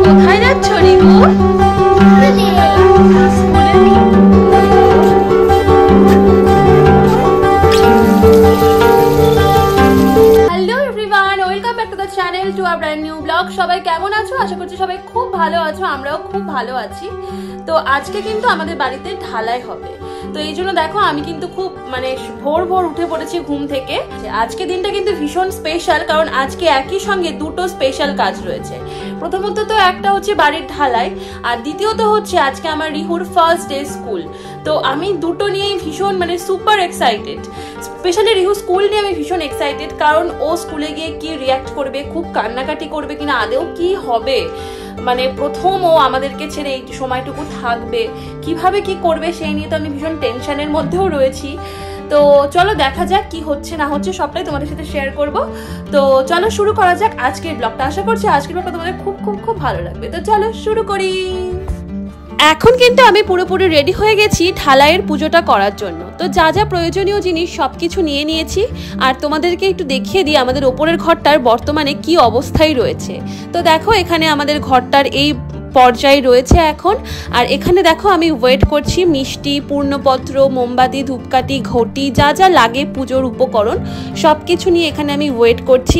কোথায় যাচ্ছ Rihu? Channel to a brand new blog. সবাই কেমন আছো? আশা করছি সবাই খুব ভালো আছো, আমরাও খুব ভালো আছি। তো আজকে কিন্তু আমাদের বাড়িতে ঢালাই হবে, তো এই জন্য দেখো আমি কিন্তু খুব ভোর ভোর উঠে পড়েছি ঘুম থেকে। আজকে দিনটা কিন্তু ভীষণ স্পেশাল, কারণ আজকে একই সঙ্গে দুটো স্পেশাল কাজ রয়েছে। প্রথমত তো একটা হচ্ছে বাড়ির ঢালাই, আর দ্বিতীয়ত হচ্ছে আজকে আমার রিহুর ফার্স্ট ডে স্কুল। তো আমি দুটো নিয়েই ভীষণ super excited. Specially Rihu school নিয়ে আমি ভীষণ এক্সাইটেড, কারণ ও স্কুলে গিয়ে কি রিয়াক্ট করবে, খুব কান্নাকাটি করবে কিনা, আদেও কি হবে, প্রথম ও আমাদেরকে ছেড়ে এই সময়টুকু থাকবে, কিভাবে কি করবে সেই নিয়ে তো আমি ভীষণ টেনশনের মধ্যেও রয়েছি। তো চলো দেখা যাক কি হচ্ছে না হচ্ছে, সবটাই তোমাদের সাথে শেয়ার করব। তো চলো শুরু করা যাক আজকের ব্লগটা। আশা করছি আজকের ব্লগটা তোমাদের খুব খুব খুব ভালো লাগবে। তো চলো শুরু করি। এখন কিন্তু আমি পুরোপুরি রেডি হয়ে গেছি ঢালাইয়ের পুজোটা করার জন্য। তো যা যা প্রয়োজনীয় জিনিস সবকিছু নিয়ে নিয়েছি, আর তোমাদেরকে একটু দেখিয়ে দিই আমাদের ওপরের ঘরটার বর্তমানে কি অবস্থায় রয়েছে। তো দেখো এখানে আমাদের ঘরটার এই পর্যায়ে রয়েছে এখন। আর এখানে দেখো আমি ওয়েট করছি মিষ্টি, পূর্ণপত্র, মোমবাতি, ধূপকাঠি, ঘটি, যা যা লাগে পুজোর উপকরণ সব কিছু নিয়ে এখানে আমি ওয়েট করছি,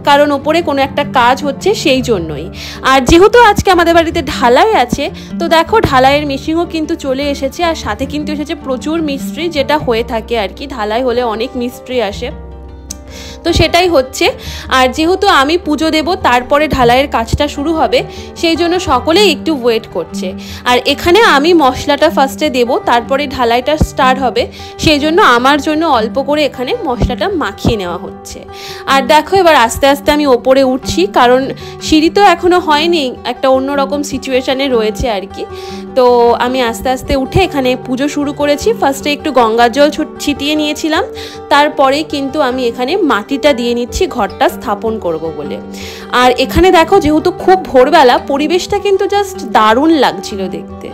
কারণ ওপরে কোনো একটা কাজ হচ্ছে সেই জন্যই। আর যেহেতু আজকে আমাদের বাড়িতে ঢালাই আছে, তো দেখো ঢালাইয়ের মেশিনও কিন্তু চলে এসেছে, আর সাথে কিন্তু এসেছে প্রচুর মিস্ত্রি, যেটা হয়ে থাকে আর কি, ঢালাই হলে অনেক মিস্ত্রি আসে, তো সেটাই হচ্ছে। আর যেহেতু আমি পুজো দেব তারপরে ঢালাইয়ের কাজটা শুরু হবে, সেই জন্য সকলেই একটু ওয়েট করছে। আর এখানে আমি মশলাটা ফার্স্টে দেব, তারপরে ঢালাইটা স্টার্ট হবে, সেই জন্য আমার জন্য অল্প করে এখানে মশলাটা মাখিয়ে নেওয়া হচ্ছে। আর দেখো এবার আস্তে আস্তে আমি ওপরে উঠছি, কারণ সিঁড়ি তো এখনো হয়নি, একটা অন্যরকম সিচুয়েশানে রয়েছে আর কি। তো আমি আস্তে আস্তে উঠে এখানে পুজো শুরু করেছি। ফার্স্টে একটু গঙ্গার জল ছিটিয়ে নিয়েছিলাম, তারপরেই কিন্তু আমি এখানে মাটিটা দিয়ে নিচ্ছি ঘরটা স্থাপন করব বলে। আর এখানে দেখো যেহেতু খুব ভোরবেলা, পরিবেশটা কিন্তু জাস্ট দারুণ লাগছিল দেখতে।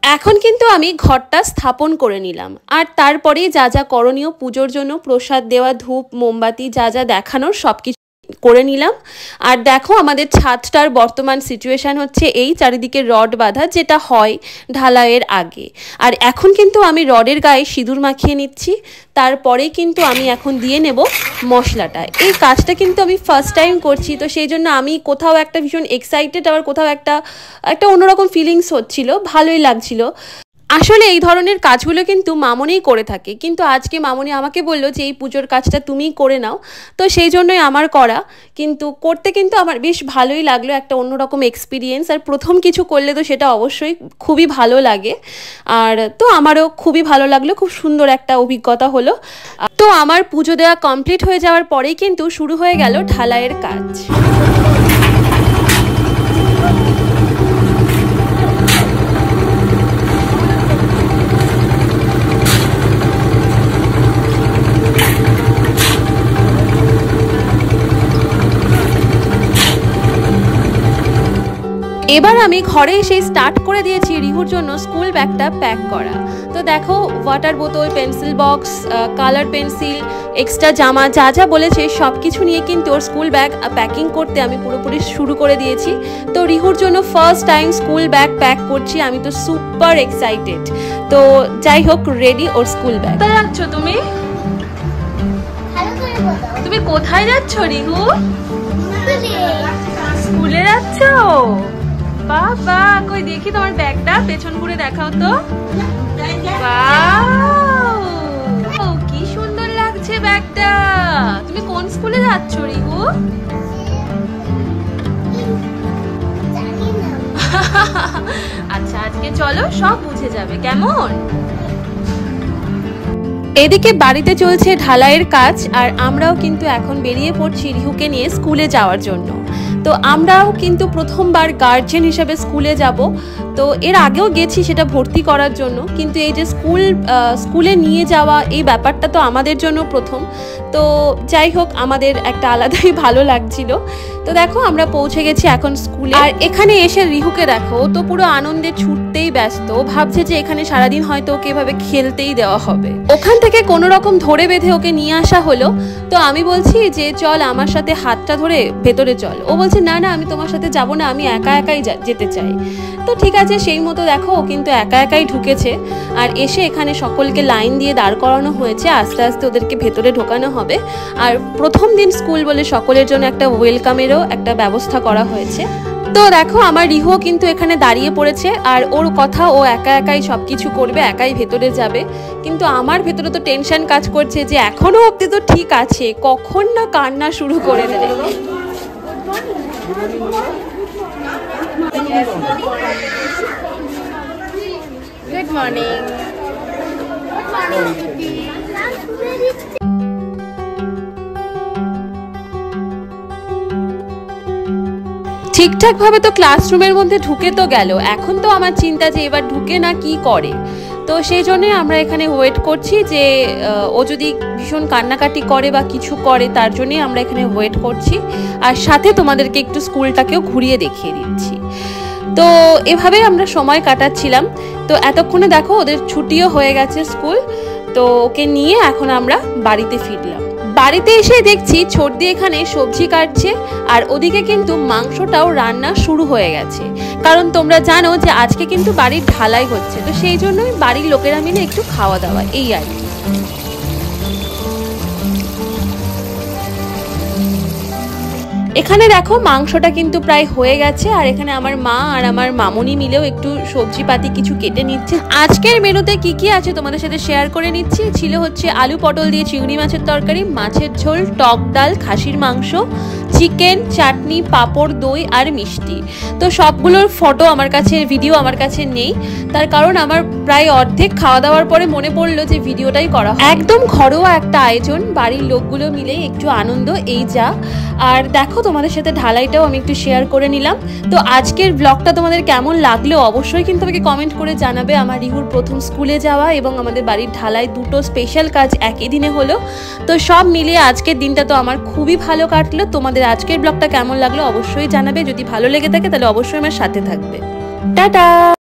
এখন কিন্তু আমি ঘরটা স্থাপন করে নিলাম, আর তারপরে যা যা করণীয় পুজোর জন্য, প্রসাদ দেওয়া, ধূপ, মোমবাতি, যা যা দেখানোর সব কিছু করে নিলাম। আর দেখো আমাদের ছাদটার বর্তমান সিচুয়েশান হচ্ছে এই, চারিদিকে রড বাঁধা, যেটা হয় ঢালাইয়ের আগে। আর এখন কিন্তু আমি রডের গায়ে সিঁদুর মাখিয়ে নিচ্ছি, তারপরেই কিন্তু আমি এখন দিয়ে নেব মশলাটা। এই কাজটা কিন্তু আমি ফার্স্ট টাইম করছি, তো সেই জন্য আমি কোথাও একটা ভীষণ এক্সাইটেড, আবার কোথাও একটা অন্যরকম ফিলিংস হচ্ছিল, ভালোই লাগছিল। আসলে এই ধরনের কাজগুলো কিন্তু মামনিই করে থাকে, কিন্তু আজকে মামনি আমাকে বললো যে এই পুজোর কাজটা তুমিই করে নাও, তো সেই জন্যই আমার করা। কিন্তু করতে কিন্তু আমার বেশ ভালোই লাগলো, একটা অন্যরকম এক্সপিরিয়েন্স। আর প্রথম কিছু করলে তো সেটা অবশ্যই খুবই ভালো লাগে, আর তো আমারও খুবই ভালো লাগলো, খুব সুন্দর একটা অভিজ্ঞতা হলো। তো আমার পুজো দেওয়া কমপ্লিট হয়ে যাওয়ার পরেই কিন্তু শুরু হয়ে গেল ঢালাইয়ের কাজ। এবার আমি ঘরে এসে স্টার্ট করে দিয়েছি রিহুর জন্য স্কুল ব্যাগটা প্যাক করা। তো দেখো ওয়াটার বোতল, pencil box, colour pencil, extra জামা, যা যা বলেছে সব কিছু নিয়ে কিন্তু ওর স্কুল ব্যাগ প্যাকিং করতে আমি পুরোপুরি শুরু করে দিয়েছি। তো রিহুর জন্য first time school bag pack করছি, আমি তো সুপার এক্সাইটেড। তো যাই হোক, রেডি ওর স্কুল ব্যাগ। কোথায় যাচ্ছ তুমি? তুমি কোথায় যাচ্ছ রিহু? স্কুলে যাচ্ছ? বাবা, কই দেখি তোমার ব্যাগটা, পেছন ঘুরে দেখাও তো। ওয়াও, কি সুন্দর লাগছে ব্যাগটা। তুমি কোন স্কুলে যাচ্ছ রিহু? আচ্ছা, আজকে চলো সব বুঝে যাবে, কেমন? এদিকে বাড়িতে চলছে ঢালাইয়ের কাজ, আর আমরাও কিন্তু এখন বেরিয়ে পড়ছি রিহুকে নিয়ে স্কুলে যাওয়ার জন্য। তো আমরাও কিন্তু প্রথমবার গার্জিয়ান হিসেবে স্কুলে যাব। তো এর আগেও গেছি সেটা ভর্তি করার জন্য, কিন্তু এই যে স্কুলে নিয়ে যাওয়া এই ব্যাপারটা তো আমাদের জন্য প্রথম। তো যাই হোক আমাদের একটা আলাদাই ভালো লাগছিল। তো দেখো আমরা পৌঁছে গেছি এখন স্কুলে। আর এখানে এসে রিহুকে দেখো, তো পুরো আনন্দে ছুটতেই ব্যস্ত, ভাবছে যে এখানে সারাদিন হয়তো ওকে এভাবে খেলতেই দেওয়া হবে। ওখান থেকে কোনো রকম ধরে বেঁধে ওকে নিয়ে আসা হলো। তো আমি বলছি যে চল আমার সাথে হাতটা ধরে ভেতরে চল। ও বলছে না না আমি তোমার সাথে যাব না, আমি একা একাই যেতে চাই। তো ঠিক আছে, সেই মতো দেখো ও কিন্তু একা একাই ঢুকেছে। আর এসে এখানে সকলকে লাইন দিয়ে দাঁড় করানো হয়েছে, আস্তে আস্তে ওদেরকে ভেতরে ঢোকানো হবে। আর প্রথম দিন স্কুল বলে সকলের জন্য একটা ওয়েলকামেরও একটা ব্যবস্থা করা হয়েছে। তো দেখো আমার রিহু কিন্তু এখানে দাঁড়িয়ে পড়েছে, আর ওর কথা ও একা একাই সবকিছু করবে, একাই ভেতরে যাবে। কিন্তু আমার ভেতরে তো টেনশন কাজ করছে যে এখনো অবধি তো ঠিক আছে, কখন না কান্না শুরু করে দেবে। Good morning. ঠিকঠাক ভাবে তো ক্লাসরুমের মধ্যে ঢুকে তো গেল, এখন তো আমার চিন্তা যে এবার ঢুকে না কি করে। তো সেই জন্য আমরা এখানে ওয়েট করছি যে ও যদি ভীষণ কান্নাকাটি করে বা কিছু করে, তার জন্যই আমরা এখানে ওয়েট করছি। আর সাথে তোমাদেরকে একটু স্কুলটাকেও ঘুরিয়ে দেখিয়ে দিচ্ছি। তো এভাবে আমরা সময় কাটাচ্ছিলাম। তো এতক্ষণে দেখো ওদের ছুটিও হয়ে গেছে স্কুল। তো ওকে নিয়ে এখন আমরা বাড়িতে ফিরলাম। বাড়িতে এসে দেখছি ছোটদি এখানে সবজি কাটছে, আর ওদিকে কিন্তু মাংসটাও রান্না শুরু হয়ে গেছে। কারণ তোমরা জানো যে আজকে কিন্তু বাড়ির ঢালাই হচ্ছে, তো সেই জন্যই বাড়ির লোকেরা মিলে একটু খাওয়া দাওয়া, এই আর কি। এখানে দেখো মাংসটা কিন্তু প্রায় হয়ে গেছে, আর এখানে আমার মা আর আমার মামুনি মিলেও একটু সবজিপাতি কিছু কেটে নিচ্ছে। আজকের মেনুতে কি কি আছে তোমাদের সাথে শেয়ার করে নিচ্ছি। ছিল হচ্ছে আলু পটল দিয়ে চিংড়ি মাছের তরকারি, মাছের ঝোল, টক ডাল, খাসির মাংস, চিকেন, চাটনি, পাঁপড়, দই আর মিষ্টি। তো সবগুলোর ফটো আমার কাছে, ভিডিও আমার কাছে নেই, তার কারণ আমার প্রায় অর্ধেক খাওয়া দাওয়ার পরে মনে পড়লো যে ভিডিওটাই করা হয়। একদম ঘরোয়া একটা আয়োজন, বাড়ির লোকগুলো মিলে একটু আনন্দ, এই যা। আর দেখো তোমাদের সাথে ঢালাইটাও আমি একটু শেয়ার করে নিলাম। তো আজকের ব্লগটা তোমাদের কেমন লাগলো অবশ্যই কিন্তু আমাকে কমেন্ট করে জানাবে। আমার রিহুর প্রথম স্কুলে যাওয়া এবং আমাদের বাড়ির ঢালাই, দুটো স্পেশাল কাজ একই দিনে হলো। তো সব মিলিয়ে আজকের দিনটা তো আমার খুবই ভালো কাটলো। তোমাদের আজকের ব্লগটা কেমন লাগলো অবশ্যই জানাবে। যদি ভালো লেগে থাকে তাহলে অবশ্যই আমার সাথে থাকবে। টাটা।